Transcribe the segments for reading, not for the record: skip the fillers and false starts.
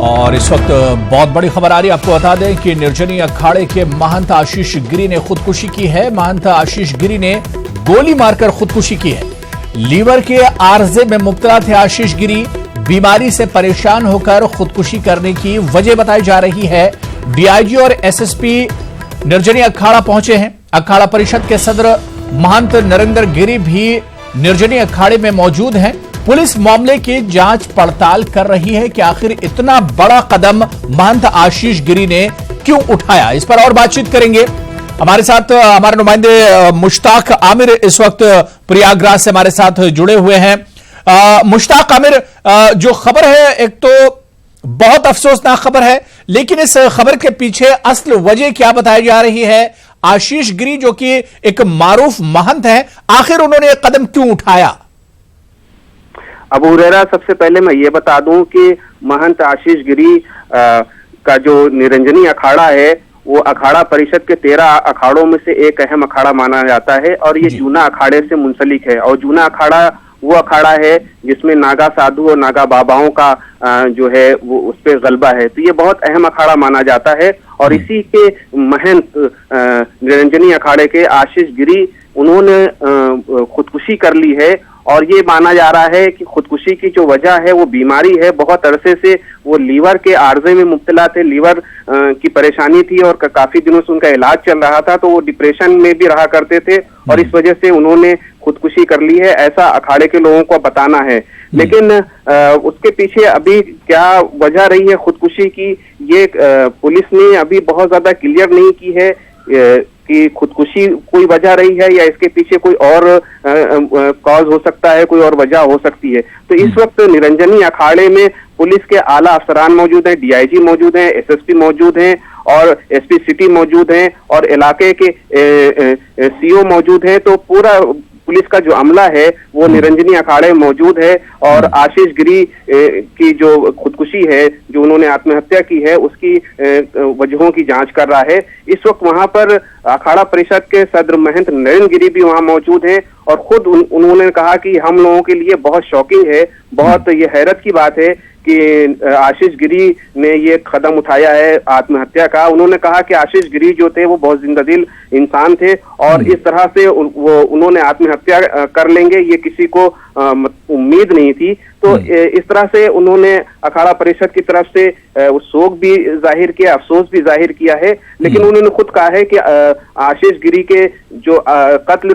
और इस वक्त बहुत बड़ी खबर आ रही है। आपको बता दें कि निर्जनी अखाड़े के महंत आशीष गिरी ने खुदकुशी की है। महंत आशीष गिरी ने गोली मारकर खुदकुशी की है। लीवर के आर्जे में मुब्तला थे आशीष गिरी। बीमारी से परेशान होकर खुदकुशी करने की वजह बताई जा रही है। डीआईजी और एसएसपी निर्जनी अखाड़ा पहुंचे हैं। अखाड़ा परिषद के सदर महंत नरेंद्र गिरी भी निर्जनी अखाड़े में मौजूद हैं। पुलिस मामले की जांच पड़ताल कर रही है कि आखिर इतना बड़ा कदम महंत आशीष गिरी ने क्यों उठाया। इस पर और बातचीत करेंगे। हमारे साथ हमारे नुमाइंदे मुश्ताक आमिर इस वक्त प्रयागराज से हमारे साथ जुड़े हुए हैं। मुश्ताक आमिर, जो खबर है एक तो बहुत अफसोसनाक खबर है, लेकिन इस खबर के पीछे असल वजह क्या बताई जा रही है? आशीष गिरी जो कि एक मारूफ महंत है, आखिर उन्होंने एक कदम क्यों उठाया? अबू हुरैरा, सबसे पहले मैं ये बता दूं कि महंत आशीष गिरी का जो निरंजनी अखाड़ा है वो अखाड़ा परिषद के 13 अखाड़ों में से एक अहम अखाड़ा माना जाता है और ये जूना अखाड़े से मुंसलिक है। और जूना अखाड़ा वो अखाड़ा है जिसमें नागा साधु और नागा बाबाओं का जो है वो उस पर गलबा है, तो ये बहुत अहम अखाड़ा माना जाता है। और इसी के महंत निरंजनी अखाड़े के आशीष गिरी उन्होंने खुदकुशी कर ली है। और ये माना जा रहा है कि खुदकुशी की जो वजह है वो बीमारी है। बहुत अरसे से वो लीवर के आर्जे में मुब्तला थे, लीवर की परेशानी थी और काफी दिनों से उनका इलाज चल रहा था, तो वो डिप्रेशन में भी रहा करते थे और इस वजह से उन्होंने खुदकुशी कर ली है, ऐसा अखाड़े के लोगों को बताना है। लेकिन उसके पीछे अभी क्या वजह रही है खुदकुशी की, ये पुलिस ने अभी बहुत ज्यादा क्लियर नहीं की है कि खुदकुशी कोई वजह रही है या इसके पीछे कोई और कॉज हो सकता है, कोई और वजह हो सकती है। तो इस वक्त निरंजनी अखाड़े में पुलिस के आला अफसरान मौजूद हैं, डीआईजी मौजूद हैं, एसएसपी मौजूद हैं और एसपी सिटी मौजूद हैं और इलाके के सीओ मौजूद हैं। तो पूरा पुलिस का जो अमला है वो निरंजनी अखाड़े मौजूद है और आशीष गिरी की जो खुदकुशी है, जो उन्होंने आत्महत्या की है, उसकी वजहों की जांच कर रहा है। इस वक्त वहां पर अखाड़ा परिषद के सदर महंत नरेंद्र गिरी भी वहां मौजूद हैं और खुद उन्होंने कहा कि हम लोगों के लिए बहुत शॉकिंग है, बहुत ये हैरत की बात है कि आशीष गिरी ने ये कदम उठाया है आत्महत्या का। उन्होंने कहा कि आशीष गिरी जो थे वो बहुत जिंदादिल इंसान थे और इस तरह से वो उन्होंने आत्महत्या कर लेंगे ये किसी को उम्मीद नहीं थी। तो इस तरह से उन्होंने अखाड़ा परिषद की तरफ से शोक भी जाहिर किया, अफसोस भी जाहिर किया है। लेकिन उन्होंने खुद कहा है कि आशीष गिरी के जो कत्ल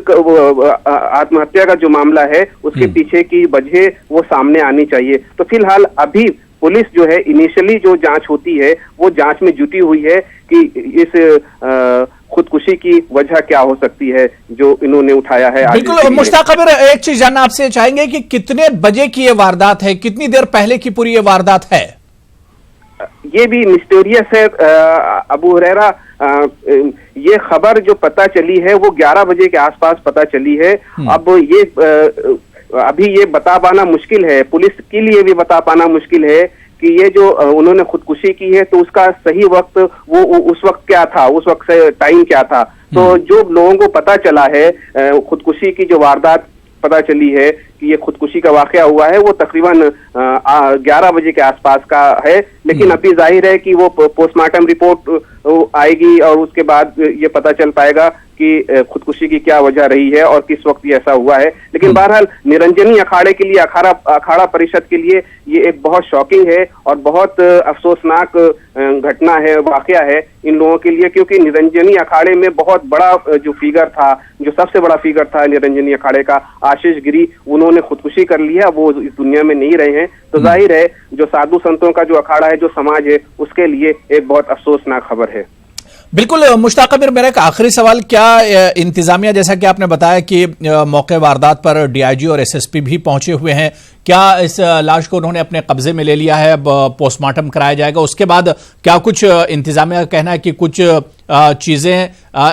आत्महत्या का जो मामला है उसके पीछे की वजह वो सामने आनी चाहिए। तो फिलहाल अभी पुलिस जो है इनिशियली जो जांच होती है वो जांच में जुटी हुई है कि इस खुदकुशी की वजह क्या हो सकती है जो इन्होंने उठाया है। बिल्कुल मुश्ताक आमिर, एक चीज जानना आपसे चाहेंगे कि कितने बजे की ये वारदात है, कितनी देर पहले की पूरी ये वारदात है? ये भी मिस्टीरियस है अबू हुरैरा। ये खबर जो पता चली है वो 11 बजे के आसपास पता चली है। अब ये अभी ये बता पाना मुश्किल है, पुलिस के लिए भी बता पाना मुश्किल है कि ये जो उन्होंने खुदकुशी की है तो उसका सही वक्त वो उस वक्त क्या था, उस वक्त से टाइम क्या था। तो जो लोगों को पता चला है, खुदकुशी की जो वारदात पता चली है कि ये खुदकुशी का वाकया हुआ है वो तकरीबन 11 बजे के आसपास का है। लेकिन अभी जाहिर है कि वो पोस्टमार्टम रिपोर्ट आएगी और उसके बाद ये पता चल पाएगा कि खुदकुशी की क्या वजह रही है और किस वक्त ये ऐसा हुआ है। लेकिन बहरहाल निरंजनी अखाड़े के लिए, अखाड़ा परिषद के लिए ये एक बहुत शॉकिंग है और बहुत अफसोसनाक घटना है, वाकया है इन लोगों के लिए, क्योंकि निरंजनी अखाड़े में बहुत बड़ा जो फिगर था, जो सबसे बड़ा फिगर था निरंजनी अखाड़े का, आशीष गिरी, उन्होंने खुदकुशी कर लिया, वो इस दुनिया में नहीं रहे हैं। तो जाहिर है जो साधु संतों का जो अखाड़ा है, जो समाज है, उसके लिए एक बहुत अफसोसनाक खबर है। बिल्कुल मुश्ताक आमिर, मेरा एक आखिरी सवाल, क्या इंतजामिया, जैसा कि आपने बताया कि मौके वारदात पर डीआईजी और एसएसपी भी पहुंचे हुए हैं, क्या इस लाश को उन्होंने अपने कब्जे में ले लिया है? अब पोस्टमार्टम कराया जाएगा, उसके बाद क्या कुछ इंतजामिया का कहना है कि कुछ चीजें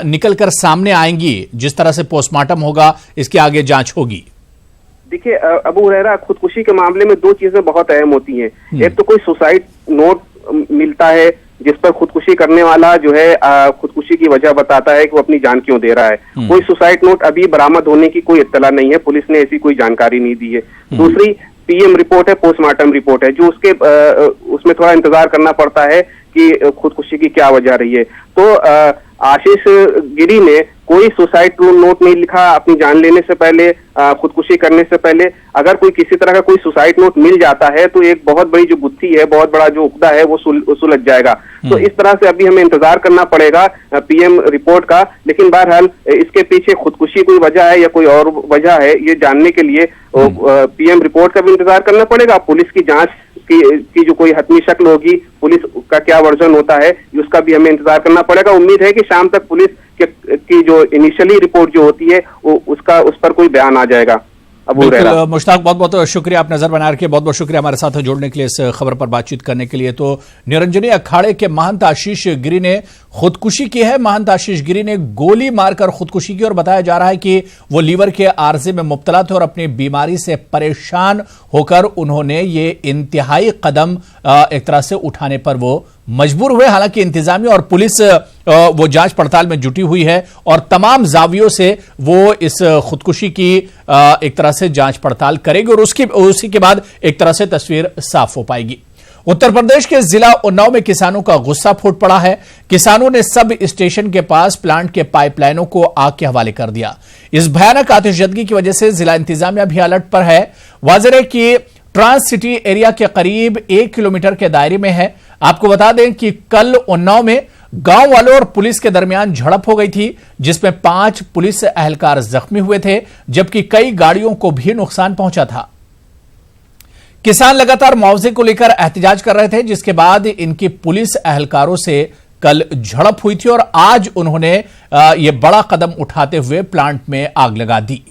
निकल कर सामने आएंगी, जिस तरह से पोस्टमार्टम होगा इसकी आगे जांच होगी? देखिए अबू हुरैरा, खुदकुशी के मामले में दो चीजें बहुत अहम होती हैं। एक तो कोई सुसाइड नोट मिलता है जिस पर खुदकुशी करने वाला जो है खुदकुशी की वजह बताता है कि वो अपनी जान क्यों दे रहा है। कोई सुसाइड नोट अभी बरामद होने की कोई इत्तला नहीं है, पुलिस ने ऐसी कोई जानकारी नहीं दी है। दूसरी, पीएम रिपोर्ट है, पोस्टमार्टम रिपोर्ट है, जो उसमें थोड़ा इंतजार करना पड़ता है कि खुदकुशी की क्या वजह रही है। तो आशीष गिरी ने कोई सुसाइड नोट नहीं लिखा अपनी जान लेने से पहले, खुदकुशी करने से पहले। अगर कोई किसी तरह का कोई सुसाइड नोट मिल जाता है तो एक बहुत बड़ी जो गुत्थी है, बहुत बड़ा जो उकदा है वो सुलझ जाएगा। तो इस तरह से अभी हमें इंतजार करना पड़ेगा पीएम रिपोर्ट का। लेकिन बहरहाल इसके पीछे खुदकुशी कोई वजह है या कोई और वजह है, ये जानने के लिए पीएम रिपोर्ट का भी इंतजार करना पड़ेगा। पुलिस की जांच की जो कोई हतमी शक्ल होगी, पुलिस का क्या वर्जन होता है, उसका भी हमें इंतजार करना पड़ेगा। उम्मीद है कि शाम तक पुलिस की जो इनिशियली रिपोर्ट जो होती है उस पर कोई बयान आ जाएगा। मुश्ताक, बहुत बहुत शुक्रिया, आप नजर बना रखे, बहुत बहुत शुक्रिया हमारे साथ जुड़ने के लिए, इस खबर पर बातचीत करने के लिए। तो निरंजनी अखाड़े के महंत आशीष गिरी ने खुदकुशी की है। महंत आशीष गिरी ने गोली मारकर खुदकुशी की और बताया जा रहा है कि वो लीवर के आर्जे में मुब्तला थे और अपनी बीमारी से परेशान होकर उन्होंने ये इंतहाई कदम एक तरह से उठाने पर वो मजबूर हुए। हालांकि इंतजामिया और पुलिस वो जांच पड़ताल में जुटी हुई है और तमाम जावियों से वो इस खुदकुशी की एक तरह से जांच पड़ताल करेगी और उसी के बाद एक तरह से तस्वीर साफ हो पाएगी। उत्तर प्रदेश के जिला उन्नाव में किसानों का गुस्सा फूट पड़ा है। किसानों ने सब स्टेशन के पास प्लांट के पाइपलाइनों को आग के हवाले कर दिया। इस भयानक आतिशबाजी की वजह से जिला इंतजामिया भी अलर्ट पर है। वाज़ेह है कि ट्रांस सिटी एरिया के करीब 1 किलोमीटर के दायरे में है। आपको बता दें कि कल उन्नाव में गांव वालों और पुलिस के दरमियान झड़प हो गई थी, जिसमें 5 पुलिस एहलकार जख्मी हुए थे, जबकि कई गाड़ियों को भी नुकसान पहुंचा था। किसान लगातार मुआवजे को लेकर एहतजाज कर रहे थे, जिसके बाद इनकी पुलिस एहलकारों से कल झड़प हुई थी और आज उन्होंने यह बड़ा कदम उठाते हुए प्लांट में आग लगा दी।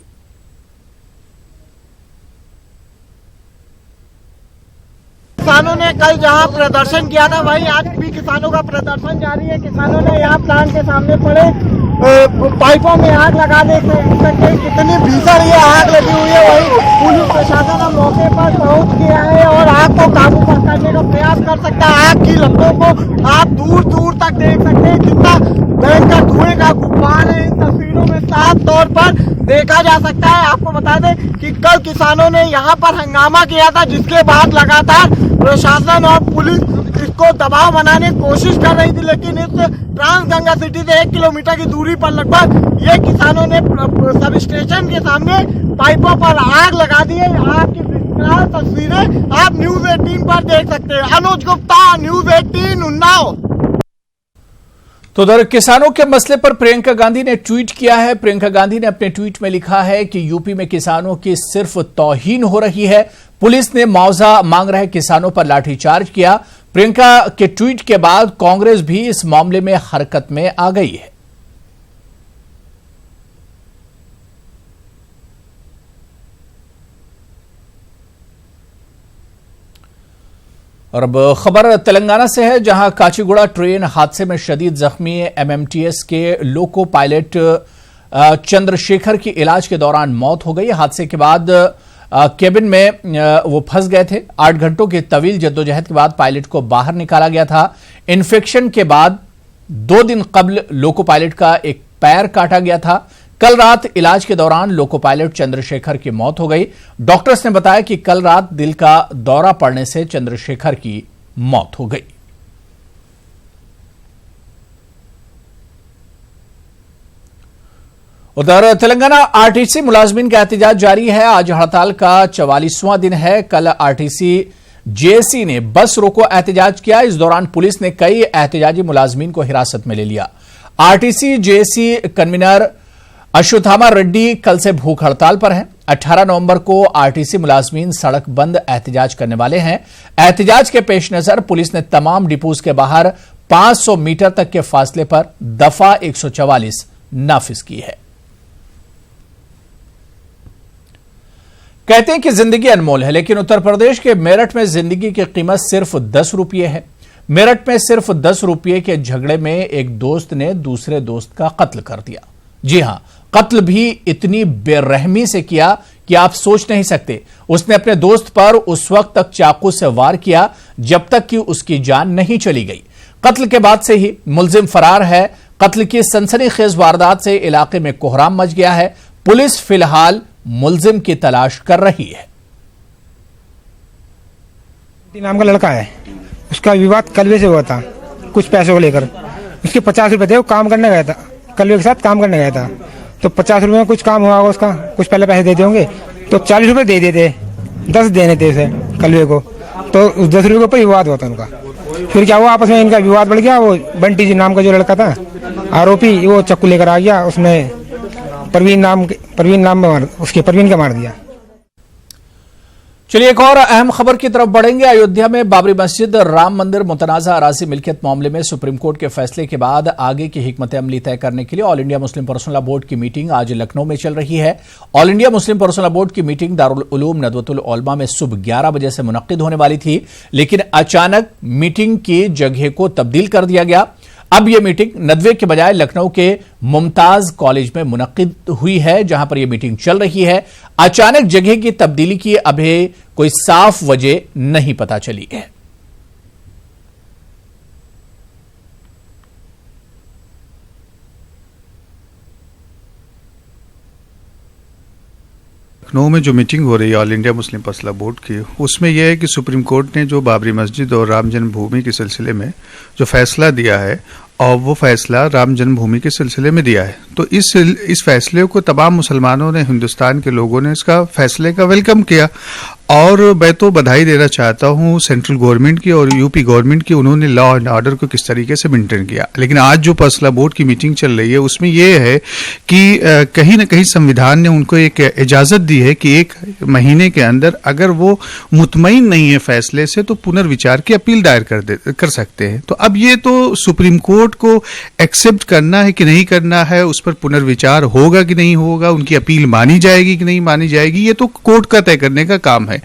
किसानों ने कल जहां प्रदर्शन किया था वहीं आज भी किसानों का प्रदर्शन जारी है। किसानों ने यहाँ प्लांट के सामने पड़े पाइपों में आग लगा दे सकते, कितनी भीषण ये आग लगी हुई है। वहीं पुलिस प्रशासन मौके पर पहुंच गया है और आग को काबू करने का प्रयास कर सकता है। आग की लपटों को आप दूर दूर तक देख सकते हैं, कितना भयंकर धुएं का गुब्बार है इन तस्वीरों में साफ तौर पर देखा जा सकता है। आपको बता दें कि कल किसानों ने यहाँ पर हंगामा किया था, जिसके बाद लगातार प्रशासन और पुलिस इसको दबाव बनाने की कोशिश कर रही थी, लेकिन इस ट्रांस गंगा सिटी से 1 किलोमीटर की दूरी पर लगभग ये किसानों ने सब स्टेशन के सामने पाइपों पर आग लगा दी है। आग की तस्वीरें आप न्यूज 18 पर देख सकते हैं। अनुज गुप्ता, न्यूज 18 उन्नाव। तो उधर किसानों के मसले पर प्रियंका गांधी ने ट्वीट किया है। प्रियंका गांधी ने अपने ट्वीट में लिखा है कि यूपी में किसानों की सिर्फ तौहीन हो रही है, पुलिस ने मुआवजा मांग रहे किसानों पर लाठीचार्ज किया। प्रियंका के ट्वीट के बाद कांग्रेस भी इस मामले में हरकत में आ गई है। और अब खबर तेलंगाना से है, जहां काचीगुड़ा ट्रेन हादसे में शदीद जख्मी एमएमटीएस के लोको पायलट चंद्रशेखर की इलाज के दौरान मौत हो गई। हादसे के बाद केबिन में वो फंस गए थे। 8 घंटों की तवील जद्दोजहद के बाद पायलट को बाहर निकाला गया था। इन्फेक्शन के बाद 2 दिन कबल लोको पायलट का एक पैर काटा गया था। कल रात इलाज के दौरान लोको पायलट चंद्रशेखर की मौत हो गई। डॉक्टर्स ने बताया कि कल रात दिल का दौरा पड़ने से चंद्रशेखर की मौत हो गई। उधर तेलंगाना आरटीसी मुलाजमीन का एहतजाज जारी है। आज हड़ताल का 44वां दिन है। कल आरटीसी जेएसी ने बस रोको एहतजाज किया। इस दौरान पुलिस ने कई एहतजाजी मुलाजमीन को हिरासत में ले लिया। RTC JAC convener Ashwatthama Reddy कल से भूख हड़ताल पर हैं। 18 नवंबर को आरटीसी मुलाजमीन सड़क बंद एहतजाज करने वाले हैं। एहतजाज के पेश नजर पुलिस ने तमाम डिपोज के बाहर 500 मीटर तक के फासले पर दफा 144 नाफिज की है। कहते हैं कि जिंदगी अनमोल है, लेकिन उत्तर प्रदेश के मेरठ में जिंदगी की कीमत सिर्फ 10 रुपये है। मेरठ में सिर्फ 10 रुपये के झगड़े में एक दोस्त ने दूसरे दोस्त का कत्ल कर दिया। जी हां, कत्ल भी इतनी बेरहमी से किया कि आप सोच नहीं सकते। उसने अपने दोस्त पर उस वक्त तक चाकू से वार किया जब तक कि उसकी जान नहीं चली गई। कत्ल के बाद से ही मुलजिम फरार है। कत्ल की सनसनीखेज वारदात से इलाके में कोहराम मच गया है। पुलिस फिलहाल मुलजिम की तलाश कर रही है। नाम का लड़का है, उसका विवाद कलवे से हुआ था कुछ पैसों को लेकर। उसके 50 रुपए थे, वो काम करने गया था, कलवे के साथ काम करने गया था। तो 50 रुपए में कुछ काम हुआ होगा उसका, कुछ पहले पैसे देते होंगे, तो 40 रुपए दे देते, 10 देने थे उसे कलवे को। तो उस 10 रुपए के ऊपर विवाद हुआ था उनका। फिर क्या हुआ, आपस में इनका विवाद बढ़ गया। वो बंटी जी नाम का जो लड़का था आरोपी, वो चाकू लेकर आ गया, उसने परवीन का मार दिया। चलिए एक और अहम खबर की तरफ बढ़ेंगे। अयोध्या में बाबरी मस्जिद राम मंदिर मुतनाज़ा अराज़ी मिल्कियत मामले में सुप्रीम कोर्ट के फैसले के बाद आगे की हिकमत अमली तय करने के लिए all India Muslim personal law board की मीटिंग आज लखनऊ में चल रही है। All India Muslim personal law board की मीटिंग दारुल उलूम नदवतुल उलमा में सुबह 11 बजे से मुनक्किद होने वाली थी, लेकिन अचानक मीटिंग की जगह को तब्दील कर दिया गया। अब यह मीटिंग नदवे के बजाय लखनऊ के मुमताज कॉलेज में मुनक्किद हुई है, जहां पर यह मीटिंग चल रही है। अचानक जगह की तब्दीली की अभी कोई साफ वजह नहीं पता चली है। लखनऊ में जो मीटिंग हो रही है all India Muslim personal law board की, उसमें यह है कि सुप्रीम कोर्ट ने जो बाबरी मस्जिद और राम जन्मभूमि के सिलसिले में जो फैसला दिया है, और वो फैसला राम जन्मभूमि के सिलसिले में दिया है, तो इस फैसले को तमाम मुसलमानों ने, हिंदुस्तान के लोगों ने इसका फैसले का वेलकम किया। और मैं तो बधाई देना चाहता हूँ सेंट्रल गवर्नमेंट की और यूपी गवर्नमेंट की, उन्होंने लॉ एंड ऑर्डर को किस तरीके से मेंटेन किया। लेकिन आज जो पर्सनल लॉ बोर्ड की मीटिंग चल रही है, उसमें यह है कि कहीं ना कहीं संविधान ने उनको एक इजाज़त दी है कि 1 महीने के अंदर अगर वो मुतमईन नहीं है फैसले से, तो पुनर्विचार की अपील दायर कर सकते हैं। तो अब ये तो सुप्रीम कोर्ट को एक्सेप्ट करना है कि नहीं करना है, उस पर पुनर्विचार होगा कि नहीं होगा, उनकी अपील मानी जाएगी कि नहीं मानी जाएगी, ये तो कोर्ट का तय करने का काम है।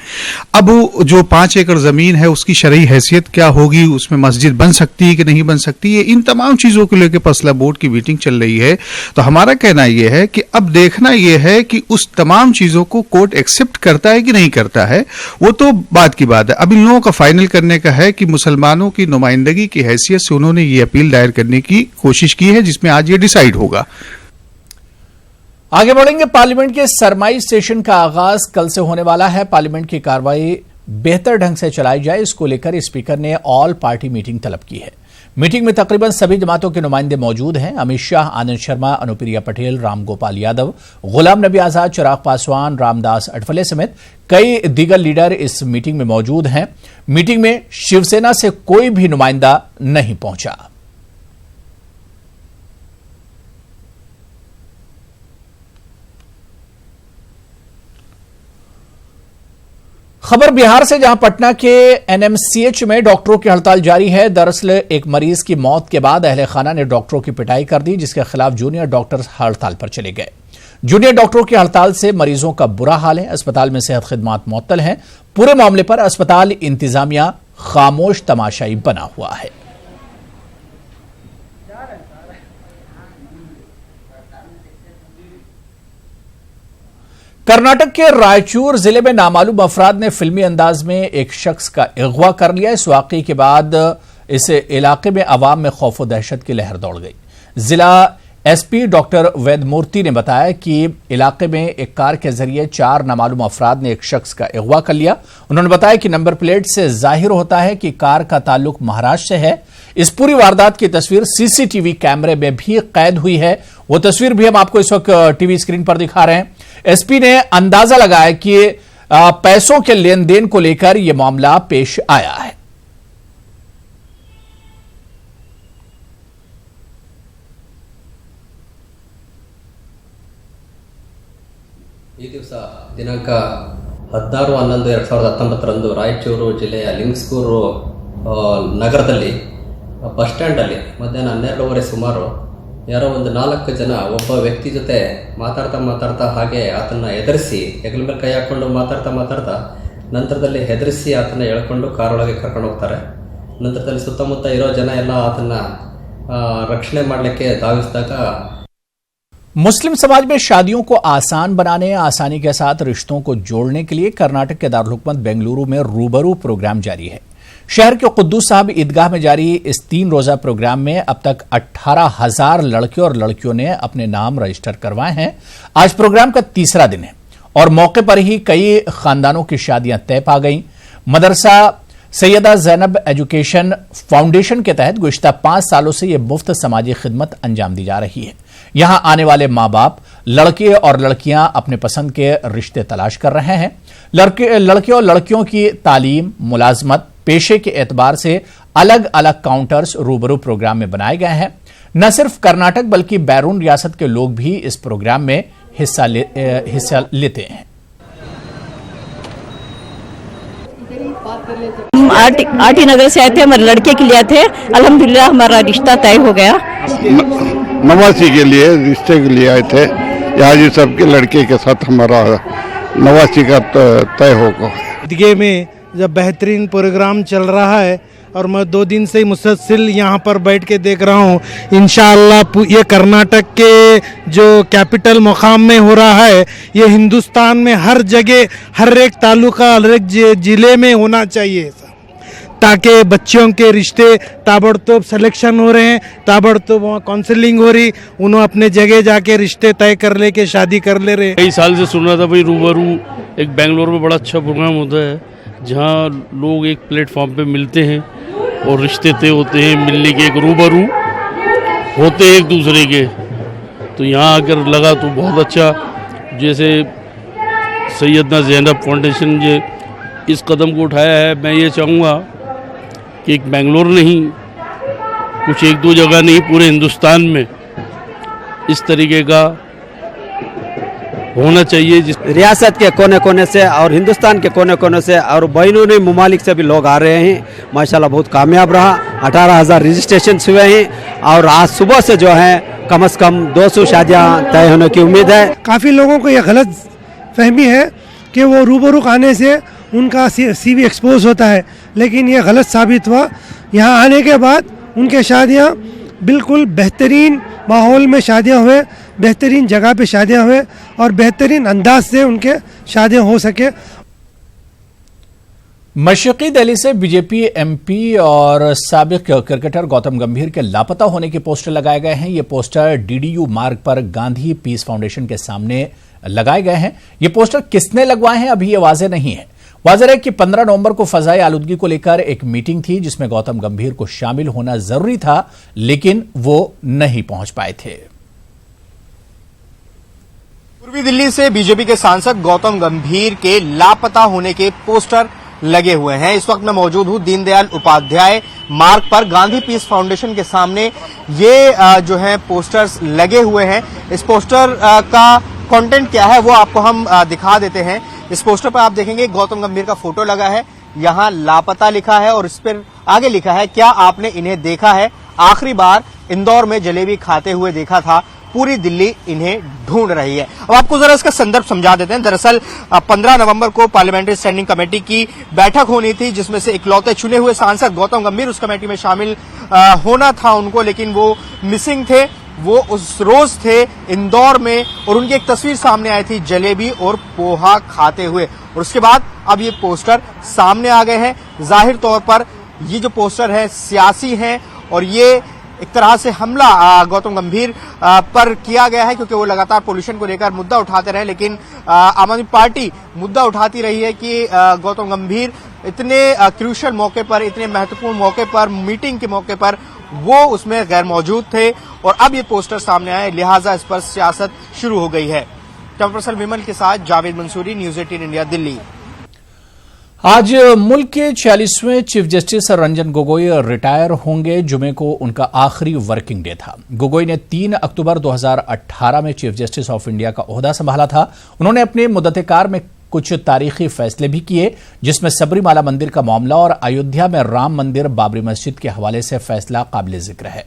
अब जो 5 एकड़ जमीन है उसकी शरई हैसियत क्या होगी, उसमें मस्जिद बन सकती है कि नहीं बन सकती है, इन तमाम चीजों को लेकर पर्सनल लॉ बोर्ड की मीटिंग चल रही है। तो हमारा कहना यह है कि अब देखना यह है कि उस तमाम चीजों को कोर्ट एक्सेप्ट करता है कि नहीं करता है, वो तो बात की बात है। अब इन लोगों का फाइनल करने का है कि मुसलमानों की नुमाइंदगी की हैसियत से उन्होंने ये अपील दायर करने की कोशिश की है, जिसमें आज ये डिसाइड होगा। आगे बढ़ेंगे। पार्लियामेंट के सरमाई सेशन का आगाज कल से होने वाला है। पार्लियामेंट की कार्रवाई बेहतर ढंग से चलाई जाए, इसको लेकर स्पीकर ने ऑल पार्टी मीटिंग तलब की है। मीटिंग में तकरीबन सभी जमातों के नुमाइंदे मौजूद हैं। अमित शाह, आनंद शर्मा, अनुप्रिया पटेल, राम गोपाल यादव, गुलाम नबी आजाद, चिराग पासवान, रामदास अठवले समेत कई दीगर लीडर इस मीटिंग में मौजूद हैं। मीटिंग में शिवसेना से कोई भी नुमाइंदा नहीं पहुंचा। खबर बिहार से, जहां पटना के एनएमसीएच में डॉक्टरों की हड़ताल जारी है। दरअसल एक मरीज की मौत के बाद अहले खाना ने डॉक्टरों की पिटाई कर दी, जिसके खिलाफ जूनियर डॉक्टर हड़ताल पर चले गए। जूनियर डॉक्टरों की हड़ताल से मरीजों का बुरा हाल है। अस्पताल में सेहत खिदमात मुअत्तल हैं। पूरे मामले पर अस्पताल इंतजामिया खामोश तमाशाई बना हुआ है। कर्नाटक के रायचूर जिले में नामालूम अफराद ने फिल्मी अंदाज में एक शख्स का अगवा कर लिया। इस वाकये के बाद इस इलाके में अवाम में खौफ और दहशत की लहर दौड़ गई। जिला एसपी डॉक्टर वेदमूर्ति ने बताया कि इलाके में एक कार के जरिए 4 नामालूम अफराद ने एक शख्स का अगवा कर लिया। उन्होंने बताया कि नंबर प्लेट से जाहिर होता है कि कार का ताल्लुक महाराष्ट्र से है। इस पूरी वारदात की तस्वीर सीसीटीवी कैमरे में भी कैद हुई है। वो तस्वीर भी हम आपको इस वक्त टीवी स्क्रीन पर दिखा रहे हैं। एसपी ने अंदाजा लगाया कि पैसों के लेन देन को लेकर यह मामला पेश आया है। ಈ ದಿವಸ ದಿನಾಂಕ 16/11/2019 ರಾಯಚೂರು ಜಿಲ್ಲೆಯ ಲಿಂಗ್ಸ್ಕೂರು ನಗರದಲ್ಲಿ ಬಸ್ ಸ್ಟ್ಯಾಂಡಲ್ಲಿ ಮಧ್ಯಾಹ್ನ 12:30 ಸುಮಾರು ಯಾರೋ ಒಂದು 4 ಜನ ಒಬ್ಬ ವ್ಯಕ್ತಿ ಜೊತೆ ಮಾತಾಡ್ತಾ ಹಾಗೆ ಆತನ ಎದುರಿಸಿ ಹೆಗಲ ಮೇಲೆ ಕೈ ಹಾಕೊಂಡು ಮಾತಾಡ್ತಾ ನಂತರದಲ್ಲಿ ಹೆದರಿಸಿ ಆತನ ಎಳ್ಕೊಂಡು ಕಾರೊಳಗೆ ಕರ್ಕೊಂಡು ಹೋಗ್ತಾರೆ. ನಂತರದಲ್ಲಿ ಸುತ್ತಮುತ್ತ ಇರೋ ಜನ ಎಲ್ಲ ಆತನ ರಕ್ಷಣೆ ಮಾಡಲಿಕ್ಕೆ ಧಾವಿಸಿದಾಗ मुस्लिम समाज में शादियों को आसान बनाने, आसानी के साथ रिश्तों को जोड़ने के लिए कर्नाटक के दारुल हुकूमत बेंगलुरु में रूबरू प्रोग्राम जारी है। शहर के कुद्दूस साहब ईदगाह में जारी इस 3 रोजा प्रोग्राम में अब तक 18,000 लड़के और लड़कियों ने अपने नाम रजिस्टर करवाए हैं। आज प्रोग्राम का 3रा दिन है और मौके पर ही कई खानदानों की शादियां तय पा गईं। मदरसा सैयदा जैनब एजुकेशन फाउंडेशन के तहत गुज़िश्ता 5 सालों से यह मुफ्त समाजी खिदमत अंजाम दी जा रही है। यहां आने वाले माँ बाप लड़के और लड़कियां अपने पसंद के रिश्ते तलाश कर रहे हैं। लड़के और लड़कियों की तालीम, मुलाजमत, पेशे के एतबार से अलग अलग काउंटर्स रूबरू प्रोग्राम में बनाए गए हैं। न सिर्फ कर्नाटक बल्कि बैरून रियासत के लोग भी इस प्रोग्राम में हिस्सा लेते हैं। हम आरटी नगर से आए थे, हमारे लड़के के लिए आए थे। अल्हम्दुलिल्लाह हमारा रिश्ता तय हो गया। नवासी के लिए रिश्ते के लिए आए थे। यहाँ जी सबके लड़के के साथ हमारा नवासी का तय होगा। ईदगाह में जब बेहतरीन प्रोग्राम चल रहा है और मैं 2 दिन से मुसलसल यहाँ पर बैठ के देख रहा हूँ, इंशाअल्लाह ये कर्नाटक के जो कैपिटल मुकाम में हो रहा है, ये हिंदुस्तान में हर जगह, हर एक तालुका, हर एक जिले में होना चाहिए, ताकि बच्चों के रिश्ते ताबड़तोब सिलेक्शन हो रहे हैं, ताबड़तोब वहाँ काउंसलिंग हो रही, उन्होंने अपने जगह जाके रिश्ते तय कर ले के शादी कर ले रहे। कई साल से सुन रहा था भाई, रूबरू एक बेंगलोर में बड़ा अच्छा प्रोग्राम होता है जहाँ लोग एक प्लेटफॉर्म पे मिलते हैं और रिश्ते तय होते हैं, मिलने के एक रूबरू होते हैं एक दूसरे के। तो यहाँ आकर लगा तो बहुत अच्छा, जैसे सैयदना ज़ैनब फाउंडेशन ने इस कदम को उठाया है। मैं ये चाहूँगा कि एक बेंगलोर नहीं, कुछ 1-2 जगह नहीं, पूरे हिंदुस्तान में इस तरीके का होना चाहिए। जिस रियासत के कोने कोने से और हिंदुस्तान के कोने कोने से और बैरूनी ममालिक से भी लोग आ रहे हैं। माशाल्लाह बहुत कामयाब रहा। 18,000 रजिस्ट्रेशन हुए हैं और आज सुबह से जो है कम से कम 200 शादियाँ तय होने की उम्मीद है। काफ़ी लोगों को यह गलत फहमी है कि वो रूबरू आने से उनका CV एक्सपोज होता है, लेकिन ये गलत साबित हुआ। यहाँ आने के बाद उनके शादियाँ बिल्कुल बेहतरीन माहौल में शादियाँ हुए, बेहतरीन जगह पे शादियाँ हुए और बेहतरीन अंदाज से उनके शादियाँ हो सके। मशरक़ी दिल्ली से बीजेपी MP और साबिक क्रिकेटर गौतम गंभीर के लापता होने के पोस्टर लगाए गए हैं। ये पोस्टर DDU मार्ग पर गांधी पीस फाउंडेशन के सामने लगाए गए हैं। ये पोस्टर किसने लगवाए हैं अभी ये वाज़ेह नहीं है। वाज़ेह है कि 15 नवंबर को फज़ाई आलूदगी को लेकर एक मीटिंग थी जिसमें गौतम गंभीर को शामिल होना जरूरी था, लेकिन वो नहीं पहुंच पाए थे। पूर्वी दिल्ली से बीजेपी के सांसद गौतम गंभीर के लापता होने के पोस्टर लगे हुए हैं। इस वक्त मैं मौजूद हूं दीनदयाल उपाध्याय मार्ग पर गांधी पीस फाउंडेशन के सामने। ये जो है पोस्टर्स लगे हुए हैं। इस पोस्टर का कंटेंट क्या है वो आपको हम दिखा देते हैं। इस पोस्टर पर आप देखेंगे गौतम गंभीर का फोटो लगा है, यहाँ लापता लिखा है और इस पर आगे लिखा है, क्या आपने इन्हें देखा है? आखिरी बार इंदौर में जलेबी खाते हुए देखा था, पूरी दिल्ली इन्हें ढूंढ रही है। अब आपको जरा इसका संदर्भ समझा देते हैं। दरअसल 15 नवंबर को पार्लियामेंट्री स्टैंडिंग कमेटी की बैठक होनी थी जिसमें से इकलौते चुने हुए सांसद गौतम गंभीर उस कमेटी में शामिल होना था उनको, लेकिन वो मिसिंग थे। वो उस रोज थे इंदौर में और उनकी एक तस्वीर सामने आई थी जलेबी और पोहा खाते हुए, और उसके बाद अब ये पोस्टर सामने आ गए हैं। जाहिर तौर पर ये जो पोस्टर है सियासी है और ये एक तरह से हमला गौतम गंभीर पर किया गया है क्योंकि वो लगातार पोल्यूशन को लेकर मुद्दा उठाते रहे। लेकिन आम आदमी पार्टी मुद्दा उठाती रही है कि गौतम गंभीर इतने क्रूशियल मौके पर, इतने महत्वपूर्ण मौके पर, मीटिंग के मौके पर वो उसमें गैर मौजूद थे और अब ये पोस्टर सामने आए, लिहाजा इस पर सियासत शुरू हो गई है। कैमरा पर्सन विमल के साथ जावेद मंसूरी, न्यूज 18 इंडिया, दिल्ली। आज मुल्क के 46वें chief justice Ranjan Gogoi retire होंगे। जुमे को उनका आखिरी वर्किंग डे था। गोगोई ने 3 अक्टूबर 2018 में चीफ जस्टिस ऑफ इंडिया का ओहदा संभाला था। उन्होंने अपने मुद्दतेकार में कुछ तारीखी फैसले भी किए, जिसमें सबरीमाला मंदिर का मामला और अयोध्या में राम मंदिर बाबरी मस्जिद के हवाले से फैसला काबिल जिक्र है।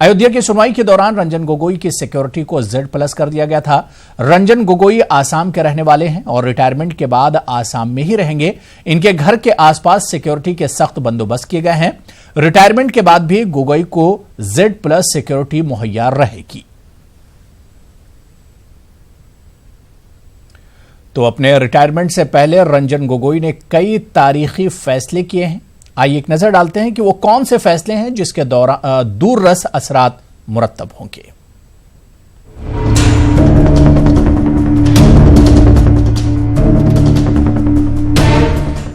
अयोध्या की सुनवाई के दौरान रंजन गोगोई की सिक्योरिटी को Z+ कर दिया गया था। रंजन गोगोई आसाम के रहने वाले हैं और रिटायरमेंट के बाद आसाम में ही रहेंगे। इनके घर के आसपास सिक्योरिटी के सख्त बंदोबस्त किए गए हैं। रिटायरमेंट के बाद भी गोगोई को Z+ सिक्योरिटी मुहैया रहेगी। तो अपने रिटायरमेंट से पहले रंजन गोगोई ने कई तारीखी फैसले किए हैं। आइए एक नजर डालते हैं कि वो कौन से फैसले हैं जिसके दौरान दूररस असरात मुरत्तब होंगे।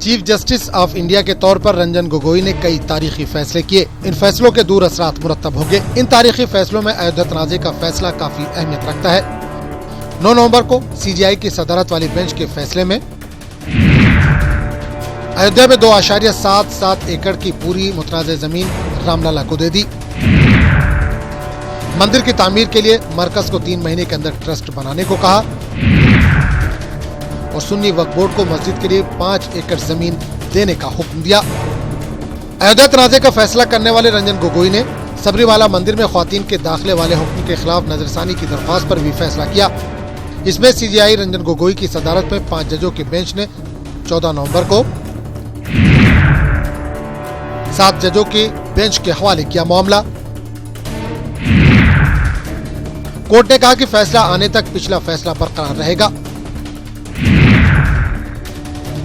चीफ जस्टिस ऑफ इंडिया के तौर पर रंजन गोगोई ने कई तारीखी फैसले किए। इन फैसलों के दूर असरात मुरत्तब हो गए। इन तारीखी फैसलों में अयोध्या तनाज़े का फैसला काफी अहमियत रखता है। 9 नवंबर को सीजीआई की सदारत वाली बेंच के फैसले में अयोध्या में 2.77 एकड़ की पूरी मुतनाज़ जमीन रामलला को दे दी। मंदिर की तामीर के लिए मरकज को 3 महीने के अंदर ट्रस्ट बनाने को कहा और सुन्नी वक्फ बोर्ड को मस्जिद के लिए 5 एकड़ जमीन देने का हुक्म दिया। अयोध्या तनाज़े का फैसला करने वाले रंजन गोगोई ने सबरीमाला मंदिर में ख्वातीन के दाखिले वाले हुक्म के खिलाफ नजरसानी की दरख्वास्त पर भी फैसला किया। इसमें सीजीआई रंजन गोगोई की सदारत में 5 जजों की बेंच ने 14 नवंबर को 7 जजों की बेंच के हवाले किया मामला। कोर्ट ने कहा कि फैसला आने तक पिछला फैसला बरकरार रहेगा।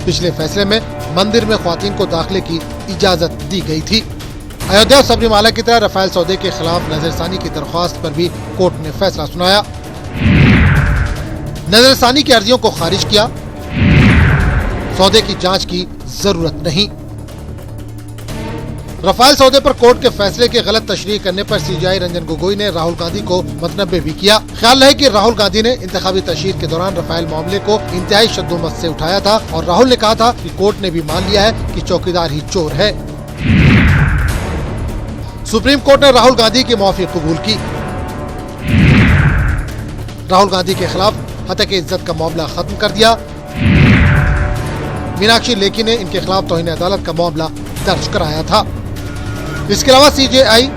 पिछले फैसले में मंदिर में ख्वातीन को दाखिले की इजाजत दी गई थी। अयोध्या और सबरीमाला की तरह रफाल सौदे के खिलाफ नजरसानी की दरख्वास्त पर भी कोर्ट ने फैसला सुनाया। नजरसानी की अर्जियों को खारिज किया। सौदे की जांच की जरूरत नहीं। रफाल सौदे पर कोर्ट के फैसले की गलत तशरीह करने पर सीजीआई रंजन गोगोई ने राहुल गांधी को मतनब्बे भी किया। ख्याल रहे कि राहुल गांधी ने इंतखाबी तशहीर के दौरान रफाल मामले को इंतहाई शद्दोमत से उठाया था और राहुल ने कहा था कि कोर्ट ने भी मान लिया है कि चौकीदार ही चोर है। सुप्रीम कोर्ट ने राहुल गांधी की माफी कबूल की। राहुल गांधी के खिलाफ हत्या की इज्जत का मामला खत्म कर दिया। मीनाक्षी लेखी ने इनके खिलाफ तौहीन अदालत का मामला दर्ज कराया था। इसके अलावा सीजीआई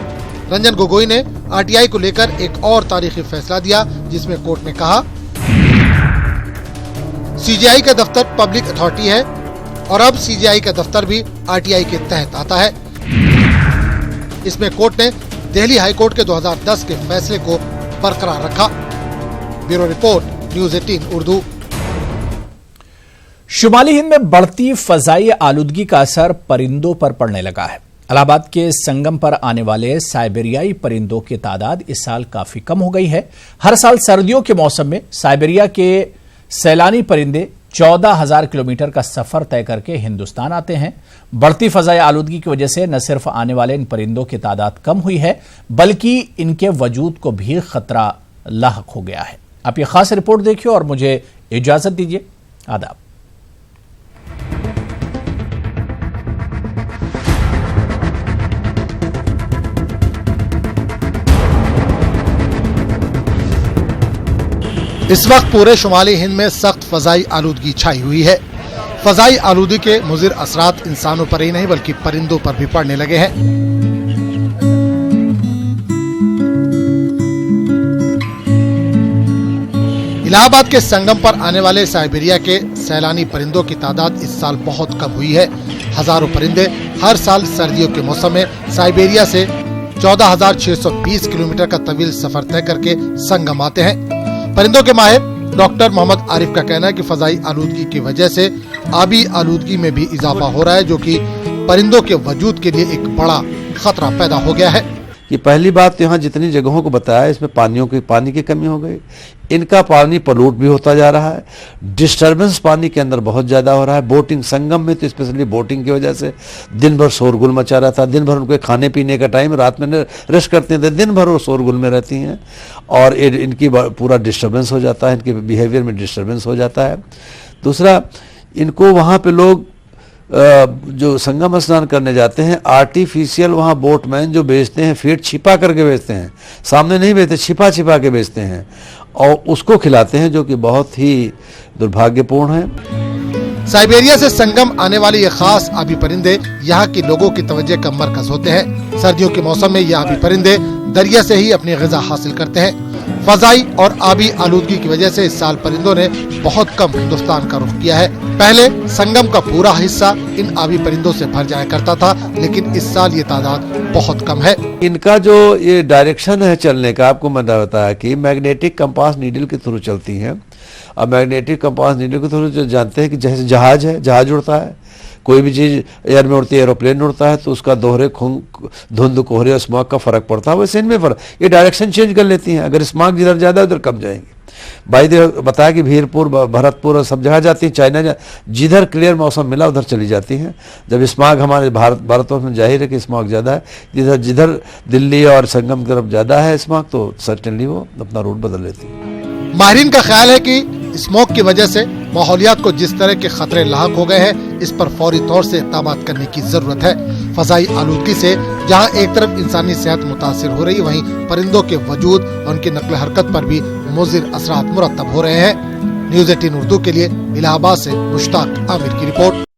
रंजन गोगोई ने आरटीआई को लेकर एक और तारीखी फैसला दिया, जिसमें कोर्ट ने कहा सीजीआई का दफ्तर पब्लिक अथॉरिटी है और अब सीजीआई का दफ्तर भी आरटीआई के तहत आता है। इसमें कोर्ट ने दिल्ली हाई कोर्ट के 2010 के फैसले को बरकरार रखा। Bureau report, news 18 Urdu. शुमाली हिंद में बढ़ती फजाई आलूदगी का असर परिंदों पर पड़ने लगा है। इलाहाबाद के संगम पर आने वाले साइबेरियाई परिंदों की तादाद इस साल काफी कम हो गई है। हर साल सर्दियों के मौसम में साइबेरिया के सैलानी परिंदे 14,000 किलोमीटर का सफर तय करके हिंदुस्तान आते हैं। बढ़ती फजाई आलूदगी की वजह से न सिर्फ आने वाले इन परिंदों की तादाद कम हुई है, बल्कि इनके वजूद को भी खतरा लाहक हो गया है। आप ये खास रिपोर्ट देखिए और मुझे इजाजत दीजिए। आदाब। इस वक्त पूरे शुमाली हिंद में सख्त फजाई आलूदगी छाई हुई है। फजाई आलूदगी के मुज़िर असरात इंसानों पर ही नहीं बल्कि परिंदों पर भी पड़ने लगे हैं। इलाहाबाद के संगम पर आने वाले साइबेरिया के सैलानी परिंदों की तादाद इस साल बहुत कम हुई है। हजारों परिंदे हर साल सर्दियों के मौसम में साइबेरिया से 14,620 किलोमीटर का तवील सफर तय करके संगम आते हैं। परिंदों के माहिर डॉक्टर मोहम्मद आरिफ का कहना है कि फजाई आलूदगी की वजह से आबी आलूदगी में भी इजाफा हो रहा है, जो कि परिंदों के वजूद के लिए एक बड़ा खतरा पैदा हो गया है। कि पहली बात तो यहाँ जितनी जगहों को बताया इसमें पानी की कमी हो गई। इनका पानी पलूट भी होता जा रहा है। डिस्टर्बेंस पानी के अंदर बहुत ज़्यादा हो रहा है। बोटिंग संगम में तो स्पेशली बोटिंग की वजह से दिन भर शोरगुल मचा रहता है। दिन भर उनके खाने पीने का टाइम, रात में रेस्ट करते हैं, दिन भर वो शोरगुल में रहती हैं और इनकी पूरा डिस्टर्बेंस हो जाता है। इनके बिहेवियर में डिस्टर्बेंस हो जाता है। दूसरा, इनको वहाँ पे लोग जो संगम स्नान करने जाते हैं, आर्टिफिशियल वहाँ बोटमैन जो बेचते हैं, फीड छिपा करके बेचते हैं, सामने नहीं बेचते, छिपा छिपा के बेचते हैं और उसको खिलाते हैं, जो कि बहुत ही दुर्भाग्यपूर्ण है। साइबेरिया से संगम आने वाले ये खास आबी परिंदे यहाँ के लोगों की तवज्जो का मरकज होते हैं। सर्दियों के मौसम में ये आबी परिंदे दरिया से ही अपनी ग़िज़ा हासिल करते हैं। फजाई और आबी आलूदगी की वजह से इस साल परिंदों ने बहुत कम हिंदुस्तान का रुख किया है। पहले संगम का पूरा हिस्सा इन आबी परिंदों से भर जाया करता था, लेकिन इस साल ये तादाद बहुत कम है। इनका जो ये डायरेक्शन है चलने का, आपको मैंने बताया कि मैग्नेटिक कंपास नीडल के थ्रू चलती हैं। अब मैग्नेटिक कंपास नीडल के थ्रू जो जानते हैं कि जैसे जहाज है, जहाज उड़ता है, कोई भी चीज़ एयर में उड़ती है, एरोप्लेन उड़ता है, तो उसका दोहरे धुंध कोहरे और स्मॉग का फर्क पड़ता है। वैसे इनमें फर्क, ये डायरेक्शन चेंज कर लेती हैं। अगर स्मॉग जिधर ज़्यादा उधर कम जाएंगे। बताया कि भीरपुर भरतपुर और सब जगह जाती हैं, चाइना जिधर क्लियर मौसम मिला उधर चली जाती हैं। जब स्मॉग हमारे भारतवर्ष में जाहिर है कि स्मॉग ज़्यादा है, जिधर दिल्ली और संगम की तरफ ज़्यादा है स्मॉग, तो सर्टेनली वो अपना रूट बदल लेती है। माहिरीन का ख्याल है कि स्मोक की वजह से माहौलियात को जिस तरह के खतरे लाहक हो गए हैं, इस पर फौरी तौर से इक़दाम करने की जरूरत है। फ़ज़ाई आलूदगी से जहां एक तरफ इंसानी सेहत मुतासिर हो रही, वहीं परिंदों के वजूद और उनकी नक़्ल हरकत पर भी मुज़िर असरात मुरतब हो रहे हैं। न्यूज़ 18 उर्दू के लिए इलाहाबाद से मुश्ताक आमिर की रिपोर्ट।